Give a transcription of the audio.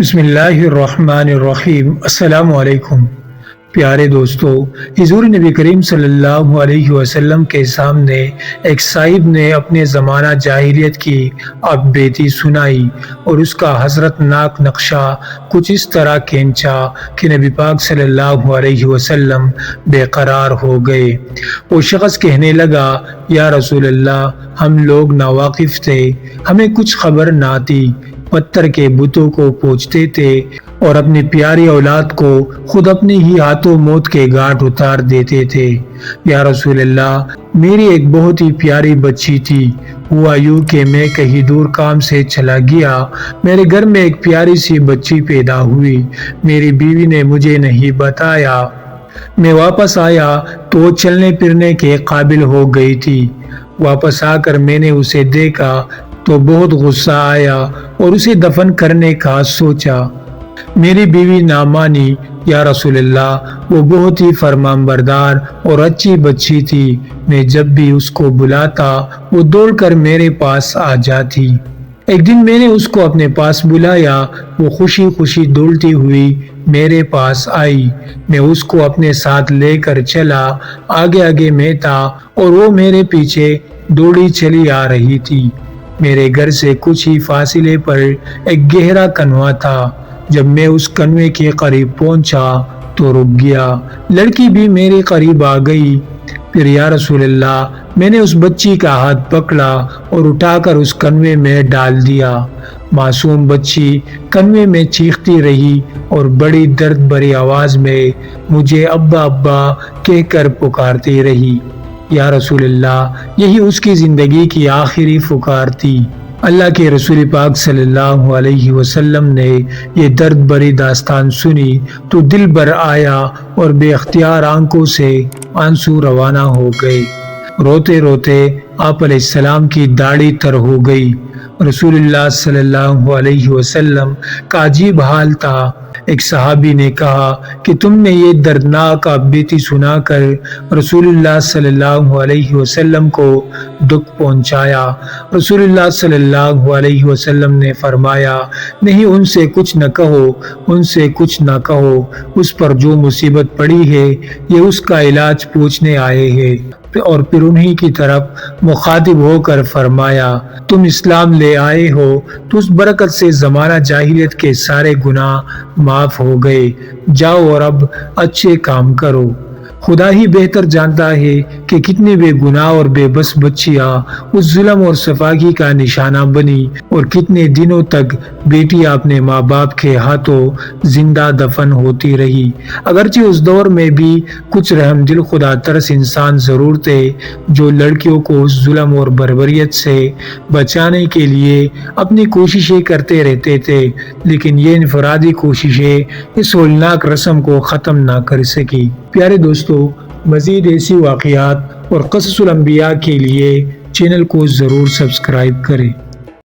بسم اللہ الرحمن الرحیم۔ السلام علیکم پیارے دوستو، حضور نبی کریم صلی اللہ علیہ وسلم کے سامنے ایک صاحب نے اپنے زمانہ جاہلیت کی اب بیتی سنائی اور اس کا حضرت ناک نقشہ کچھ اس طرح کھینچا کہ نبی پاک صلی اللہ علیہ وسلم بے قرار ہو گئے۔ وہ شخص کہنے لگا، یا رسول اللہ، ہم لوگ ناواقف تھے، ہمیں کچھ خبر نہ تھی، پتھر کے بتوں کو پوجتے تھے اور اپنی پیاری اولاد کو خود اپنے ہی ہاتھوں موت کے گھاٹ اتار دیتے تھے۔ یا رسول اللہ، میری ایک بہت ہی پیاری بچی تھی، ہوا یوں کہ میں کہیں دور کام سے چلا گیا، میرے گھر میں ایک پیاری سی بچی پیدا ہوئی، میری بیوی نے مجھے نہیں بتایا، میں واپس آیا تو وہ چلنے پھرنے کے قابل ہو گئی تھی۔ واپس آ کر میں نے اسے دیکھا تو بہت غصہ آیا اور اسے دفن کرنے کا سوچا، میری بیوی نہ مانی۔ یا رسول اللہ، وہ بہت ہی فرمان بردار اور اچھی بچی تھی، میں جب بھی اس کو بلاتا وہ دوڑ کر میرے پاس آ جاتی۔ ایک دن میں نے اس کو اپنے پاس بلایا، وہ خوشی خوشی دوڑتی ہوئی میرے پاس آئی، میں اس کو اپنے ساتھ لے کر چلا، آگے آگے میں تھا اور وہ میرے پیچھے دوڑی چلی آ رہی تھی۔ میرے گھر سے کچھ ہی فاصلے پر ایک گہرا کنواں تھا، جب میں اس کنویں کے قریب پہنچا تو رک گیا، لڑکی بھی میرے قریب آ گئی۔ پھر یا رسول اللہ، میں نے اس بچی کا ہاتھ پکڑا اور اٹھا کر اس کنویں میں ڈال دیا۔ معصوم بچی کنویں میں چیختی رہی اور بڑی درد بھری آواز میں مجھے ابا ابا کہہ کر پکارتی رہی۔ یا رسول اللہ، یہی اس کی زندگی کی آخری پکار تھی۔ اللہ کے رسول پاک صلی اللہ علیہ وسلم نے یہ درد بھری داستان سنی تو دل بھر آیا اور بے اختیار آنکھوں سے آنسو روانہ ہو گئے۔ روتے روتے آپ علیہ السلام کی داڑھی تر ہو گئی۔ رسول اللہ صلی اللہ علیہ وسلم کا عجیب حال تھا۔ ایک صحابی نے کہا کہ تم نے یہ دردناک بیتی سنا کر رسول اللہ صلی اللہ علیہ وسلم کو دکھ پہنچایا۔ رسول اللہ صلی اللہ علیہ وسلم نے فرمایا، نہیں، ان سے کچھ نہ کہو، ان سے کچھ نہ کہو، اس پر جو مصیبت پڑی ہے یہ اس کا علاج پوچھنے آئے ہیں۔ اور پھر انہی کی طرف مخاطب ہو کر فرمایا، تم اسلام لے آئے ہو تو اس برکت سے زمانہ جاہلیت کے سارے گناہ معاف ہو گئے، جاؤ اور اب اچھے کام کرو۔ خدا ہی بہتر جانتا ہے کہ کتنے بے گناہ اور بے بس بچیاں اس ظلم اور سفاکی کا نشانہ بنی اور کتنے دنوں تک بیٹی اپنے ماں باپ کے ہاتھوں زندہ دفن ہوتی رہی۔ اگرچہ اس دور میں بھی کچھ رحم دل خدا ترس انسان ضرور تھے جو لڑکیوں کو اس ظلم اور بربریت سے بچانے کے لیے اپنی کوششیں کرتے رہتے تھے، لیکن یہ انفرادی کوششیں اس ہولناک رسم کو ختم نہ کر سکی۔ پیارے دوستو، مزید ایسی واقعات اور قصص الانبیاء کے لیے چینل کو ضرور سبسکرائب کریں۔